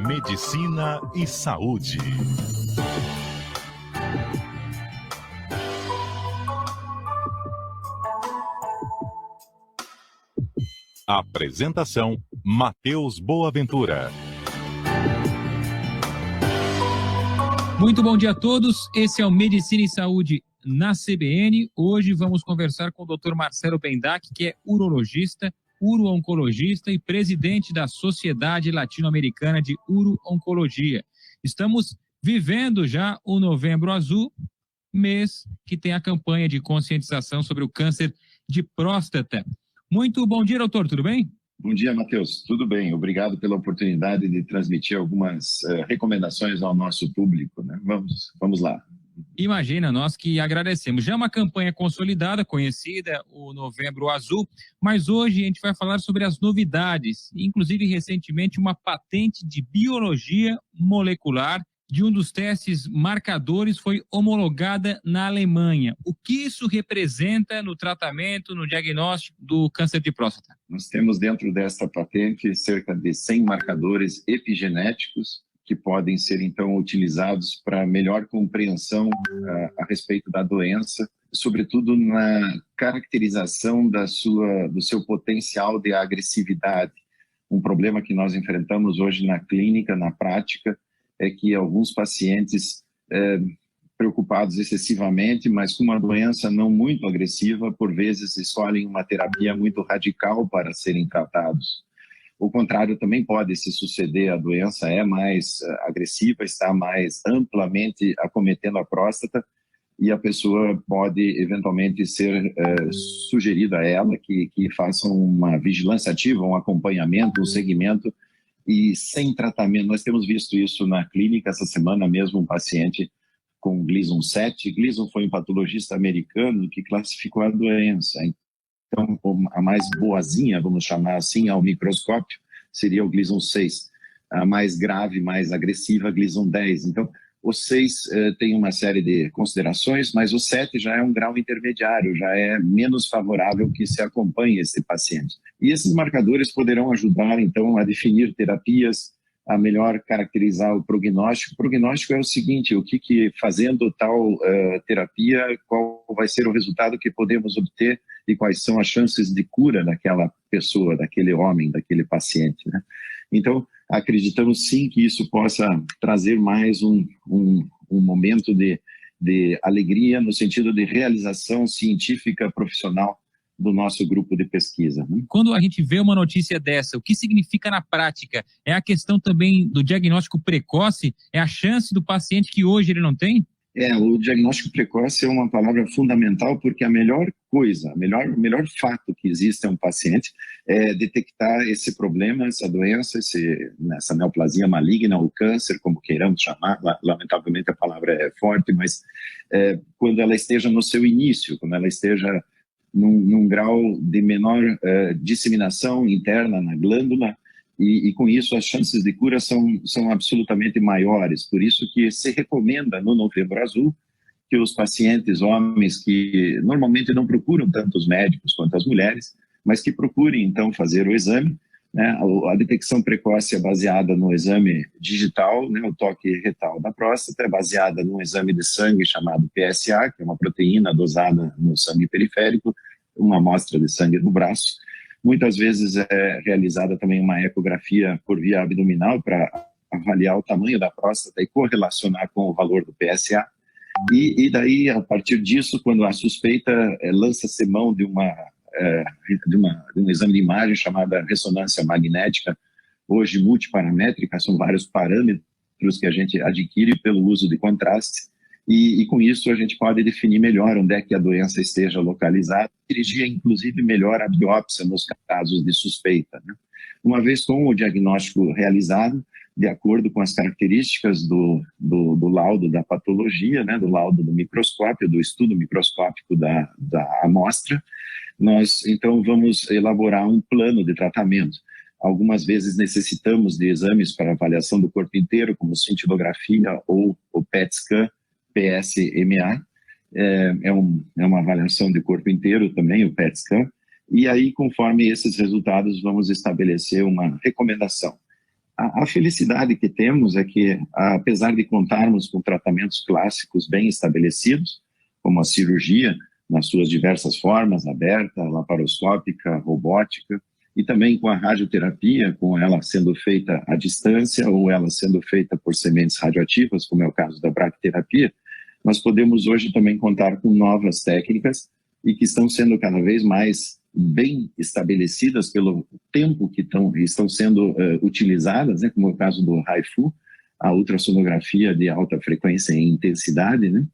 Medicina e saúde. Apresentação: Matheus Boaventura. Muito bom dia a todos, esse é o Medicina e Saúde na CBN. Hoje vamos conversar com o Dr. Marcelo Bendac, que é urologista, uro-oncologista e presidente da Sociedade Latino-Americana de Uro-Oncologia. Estamos vivendo já o Novembro Azul, mês que tem a campanha de conscientização sobre o câncer de próstata. Muito bom dia, doutor, tudo bem? Bom dia, Matheus. Tudo bem. Obrigado pela oportunidade de transmitir algumas recomendações ao nosso público, né? Vamos lá. Imagina, nós que agradecemos. Já é uma campanha consolidada, conhecida, o Novembro Azul, mas hoje a gente vai falar sobre as novidades, inclusive recentemente uma patente de biologia molecular de um dos testes marcadores foi homologada na Alemanha. O que isso representa no tratamento, no diagnóstico do câncer de próstata? Nós temos dentro desta patente cerca de 100 marcadores epigenéticos que podem ser, então, utilizados para melhor compreensão a respeito da doença, sobretudo na caracterização do seu potencial de agressividade. Um problema que nós enfrentamos hoje na clínica, na prática, é que alguns pacientes preocupados excessivamente, mas com uma doença não muito agressiva, por vezes escolhem uma terapia muito radical para serem tratados. O contrário também pode se suceder, a doença é mais agressiva, está mais amplamente acometendo a próstata e a pessoa pode eventualmente ser sugerida a ela que faça uma vigilância ativa, um acompanhamento, um segmento e sem tratamento. Nós temos visto isso na clínica, essa semana mesmo um paciente com Gleason 7. Gleason foi um patologista americano que classificou a doença. Então, a mais boazinha, vamos chamar assim, ao microscópio, seria o Gleason 6. A mais grave, mais agressiva, Gleason 10. Então, o 6 tem uma série de considerações, mas o 7 já é um grau intermediário, já é menos favorável que se acompanhe esse paciente. E esses marcadores poderão ajudar, então, a definir terapias, a melhor caracterizar o prognóstico. O prognóstico é o seguinte: o que fazendo tal terapia, qual vai ser o resultado que podemos obter e quais são as chances de cura daquela pessoa, daquele homem, daquele paciente, né? Então, acreditamos sim que isso possa trazer mais um momento de alegria no sentido de realização científica profissional do nosso grupo de pesquisa. Quando a gente vê uma notícia dessa, o que significa na prática? É a questão também do diagnóstico precoce? É a chance do paciente que hoje ele não tem? O diagnóstico precoce é uma palavra fundamental porque a melhor coisa, o melhor fato que existe a um paciente é detectar esse problema, essa doença, essa neoplasia maligna ou câncer, como queiramos chamar. Lamentavelmente a palavra é forte, mas quando ela esteja no seu início, quando ela esteja num grau de menor disseminação interna na glândula, e com isso as chances de cura são absolutamente maiores. Por isso que se recomenda no Novembro Azul que os pacientes homens que normalmente não procuram tanto os médicos quanto as mulheres, mas que procurem então fazer o exame, né? A detecção precoce é baseada no exame digital, né? O toque retal da próstata é baseada num exame de sangue chamado PSA, que é uma proteína dosada no sangue periférico, uma amostra de sangue no braço. Muitas vezes é realizada também uma ecografia por via abdominal para avaliar o tamanho da próstata e correlacionar com o valor do PSA. E daí, a partir disso, quando a suspeita lança-se mão de um exame de imagem chamada ressonância magnética, hoje multiparamétrica, são vários parâmetros que a gente adquire pelo uso de contraste, e com isso a gente pode definir melhor onde é que a doença esteja localizada, dirigir inclusive melhor a biópsia nos casos de suspeita, né? Uma vez com o diagnóstico realizado, de acordo com as características do laudo da patologia, né, do laudo do microscópio, do estudo microscópico da amostra, nós então vamos elaborar um plano de tratamento. Algumas vezes necessitamos de exames para avaliação do corpo inteiro, como cintilografia ou o PET scan, PSMA, é uma avaliação de corpo inteiro também, o PET scan, e aí conforme esses resultados vamos estabelecer uma recomendação. A felicidade que temos é que, apesar de contarmos com tratamentos clássicos bem estabelecidos, como a cirurgia, nas suas diversas formas, aberta, laparoscópica, robótica, e também com a radioterapia, com ela sendo feita à distância ou ela sendo feita por sementes radioativas, como é o caso da bracterapia, nós podemos hoje também contar com novas técnicas e que estão sendo cada vez mais bem estabelecidas pelo tempo que estão sendo utilizadas, né, como é o caso do HIFU, a ultrassonografia de alta frequência e intensidade, né?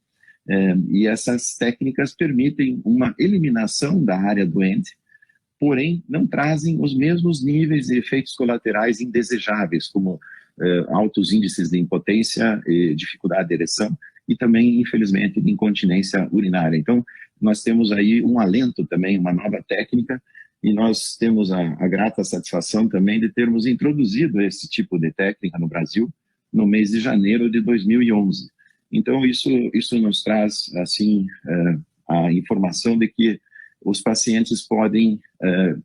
E essas técnicas permitem uma eliminação da área doente, porém não trazem os mesmos níveis de efeitos colaterais indesejáveis, como altos índices de impotência, dificuldade de ereção e também, infelizmente, de incontinência urinária. Então, nós temos aí um alento também, uma nova técnica, e nós temos a grata satisfação também de termos introduzido esse tipo de técnica no Brasil no mês de janeiro de 2011. Então, isso nos traz, assim, a informação de que os pacientes podem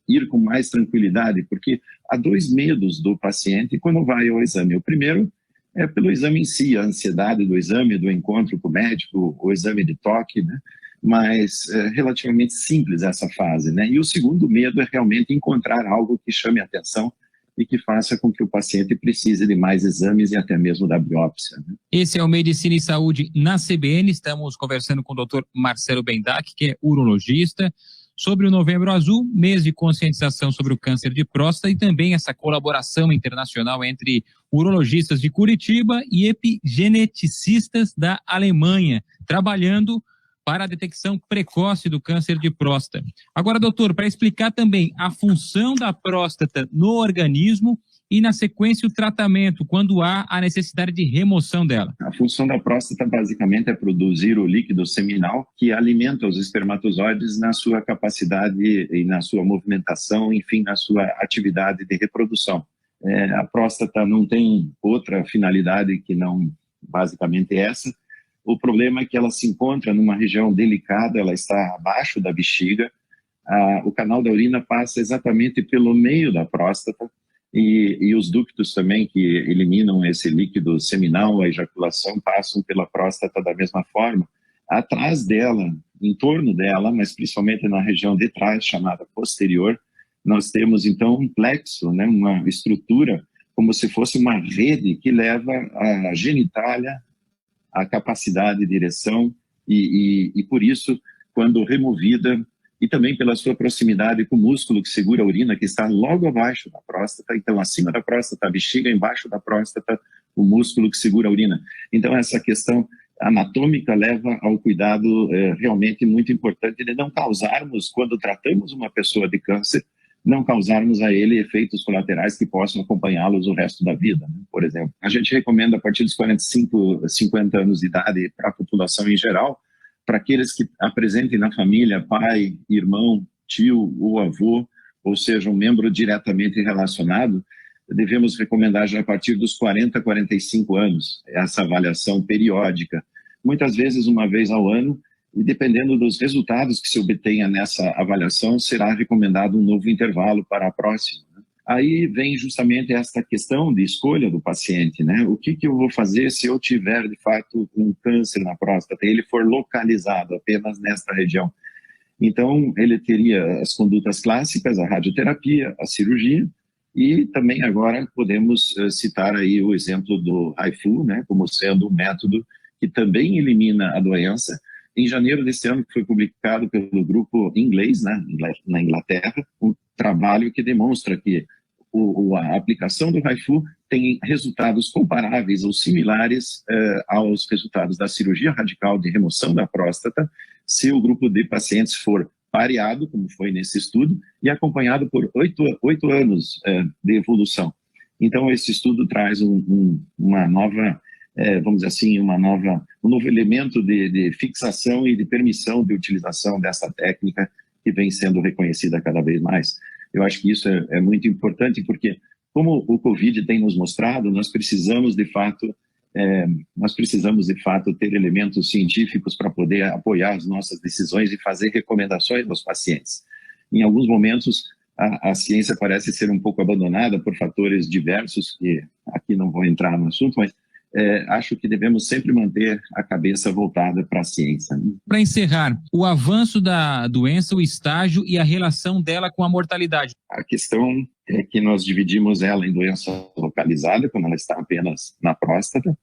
ir com mais tranquilidade, porque há dois medos do paciente quando vai ao exame. O primeiro é pelo exame em si, a ansiedade do exame, do encontro com o médico, o exame de toque, né? Mas é relativamente simples essa fase, né? E o segundo medo é realmente encontrar algo que chame a atenção e que faça com que o paciente precise de mais exames e até mesmo da biópsia, né? Esse é o Medicina e Saúde na CBN. Estamos conversando com o Dr. Marcelo Bendac, que é urologista, sobre o Novembro Azul, mês de conscientização sobre o câncer de próstata, e também essa colaboração internacional entre urologistas de Curitiba e epigeneticistas da Alemanha, trabalhando para a detecção precoce do câncer de próstata. Agora, doutor, para explicar também a função da próstata no organismo e, na sequência, o tratamento, quando há a necessidade de remoção dela. A função da próstata, basicamente, é produzir o líquido seminal que alimenta os espermatozoides na sua capacidade e na sua movimentação, enfim, na sua atividade de reprodução. A próstata não tem outra finalidade que não, basicamente, essa. O problema é que ela se encontra numa região delicada, ela está abaixo da bexiga, o canal da urina passa exatamente pelo meio da próstata, e os ductos também que eliminam esse líquido seminal, a ejaculação, passam pela próstata da mesma forma. Atrás dela, em torno dela, mas principalmente na região de trás, chamada posterior, nós temos então um plexo, né, uma estrutura como se fosse uma rede que leva a genitália, a capacidade de ereção e por isso, quando removida, e também pela sua proximidade com o músculo que segura a urina, que está logo abaixo da próstata, então acima da próstata a bexiga, embaixo da próstata o músculo que segura a urina. Então essa questão anatômica leva ao cuidado realmente muito importante de não causarmos, quando tratamos uma pessoa de câncer, não causarmos a ele efeitos colaterais que possam acompanhá-los o resto da vida, né? Por exemplo, a gente recomenda a partir dos 45, 50 anos de idade para a população em geral, para aqueles que apresentem na família pai, irmão, tio ou avô, ou seja, um membro diretamente relacionado, devemos recomendar já a partir dos 40, 45 anos, essa avaliação periódica, muitas vezes uma vez ao ano, e dependendo dos resultados que se obtenha nessa avaliação, será recomendado um novo intervalo para a próxima. Aí vem justamente esta questão de escolha do paciente, né? O que eu vou fazer se eu tiver, de fato, um câncer na próstata e ele for localizado apenas nesta região? Então, ele teria as condutas clássicas, a radioterapia, a cirurgia, e também agora podemos citar aí o exemplo do HIFU, né? Como sendo um método que também elimina a doença. Em janeiro deste ano, foi publicado pelo grupo inglês, né, na Inglaterra, um trabalho que demonstra que a aplicação do HIFU tem resultados comparáveis ou similares aos resultados da cirurgia radical de remoção da próstata, se o grupo de pacientes for pareado, como foi nesse estudo, e acompanhado por 8 anos de evolução. Então, esse estudo traz uma nova... vamos dizer assim, um novo elemento de fixação e de permissão de utilização dessa técnica que vem sendo reconhecida cada vez mais. Eu acho que isso é muito importante porque, como o Covid tem nos mostrado, nós precisamos de fato ter elementos científicos para poder apoiar as nossas decisões e fazer recomendações aos pacientes. Em alguns momentos, a ciência parece ser um pouco abandonada por fatores diversos, que aqui não vou entrar no assunto, mas acho que devemos sempre manter a cabeça voltada para a ciência. Para encerrar, o avanço da doença, o estágio e a relação dela com a mortalidade. A questão é que nós dividimos ela em doença localizada, quando ela está apenas na próstata.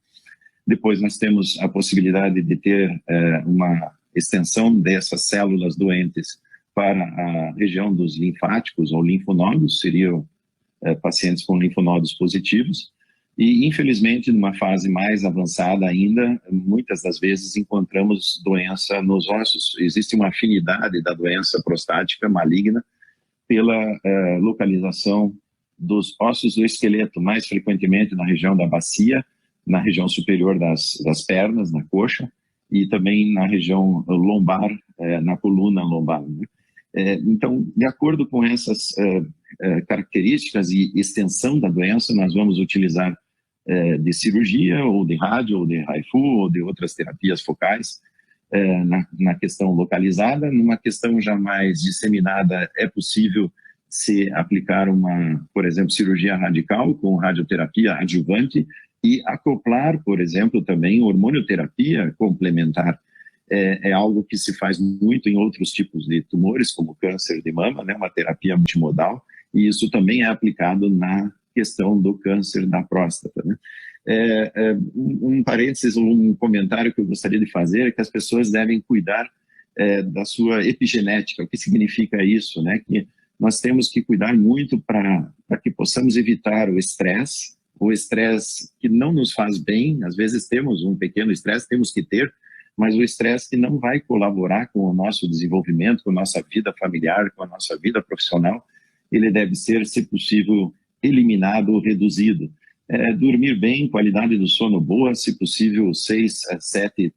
Depois nós temos a possibilidade de ter uma extensão dessas células doentes para a região dos linfáticos ou linfonodos, seriam pacientes com linfonodos positivos. E, infelizmente, numa fase mais avançada ainda, muitas das vezes encontramos doença nos ossos. Existe uma afinidade da doença prostática maligna pela localização dos ossos do esqueleto, mais frequentemente na região da bacia, na região superior das pernas, na coxa, e também na região lombar, na coluna lombar, né? Então, de acordo com essas características e extensão da doença, nós vamos utilizar de cirurgia, ou de rádio, ou de HIFU, ou de outras terapias focais, na questão localizada. Numa questão já mais disseminada, é possível se aplicar por exemplo, cirurgia radical com radioterapia adjuvante e acoplar, por exemplo, também hormonioterapia complementar. É algo que se faz muito em outros tipos de tumores, como câncer de mama, né, uma terapia multimodal, e isso também é aplicado na questão do câncer da próstata, né? Um parênteses, um comentário que eu gostaria de fazer é que as pessoas devem cuidar da sua epigenética. O que significa isso, né? Que nós temos que cuidar muito para que possamos evitar o estresse que não nos faz bem. Às vezes temos um pequeno estresse, temos que ter, mas o estresse que não vai colaborar com o nosso desenvolvimento, com a nossa vida familiar, com a nossa vida profissional, ele deve ser, se possível, eliminado ou reduzido. Dormir bem, qualidade do sono boa, se possível 6 a 7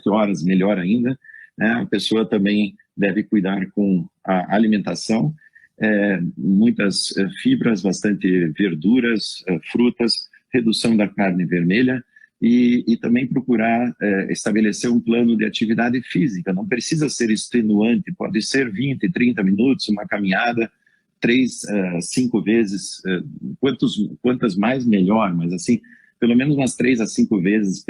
horas, melhor ainda. A pessoa também deve cuidar com a alimentação, muitas fibras, bastante verduras, frutas, redução da carne vermelha, e também procurar estabelecer um plano de atividade física. Não precisa ser extenuante, pode ser 20, 30 minutos, uma caminhada, 3, 5 vezes, quantas mais melhor, mas assim, pelo menos umas 3 a 5 vezes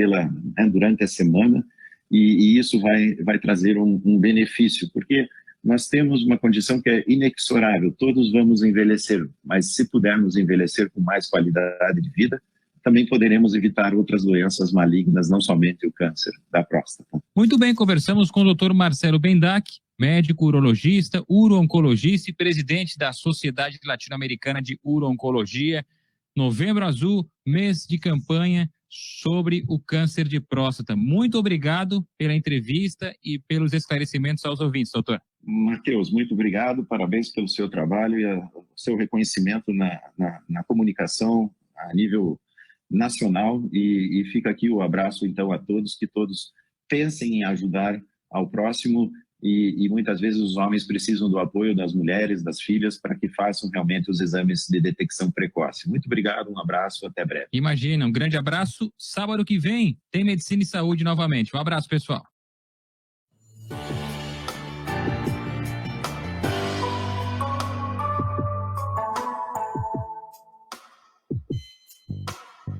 durante a semana, e isso vai trazer um benefício, porque nós temos uma condição que é inexorável, todos vamos envelhecer, mas se pudermos envelhecer com mais qualidade de vida, também poderemos evitar outras doenças malignas, não somente o câncer da próstata. Muito bem, conversamos com o Dr. Marcelo Bendac, médico urologista, uro-oncologista e presidente da Sociedade Latino-Americana de Uro-Oncologia. Novembro Azul, mês de campanha sobre o câncer de próstata. Muito obrigado pela entrevista e pelos esclarecimentos aos ouvintes, doutor. Matheus, muito obrigado, parabéns pelo seu trabalho e o seu reconhecimento na comunicação a nível nacional, e fica aqui o abraço então a todos, que todos pensem em ajudar ao próximo, e muitas vezes os homens precisam do apoio das mulheres, das filhas, para que façam realmente os exames de detecção precoce. Muito obrigado, um abraço, até breve. Imagina, um grande abraço. Sábado que vem tem Medicina e Saúde novamente. Um abraço, pessoal.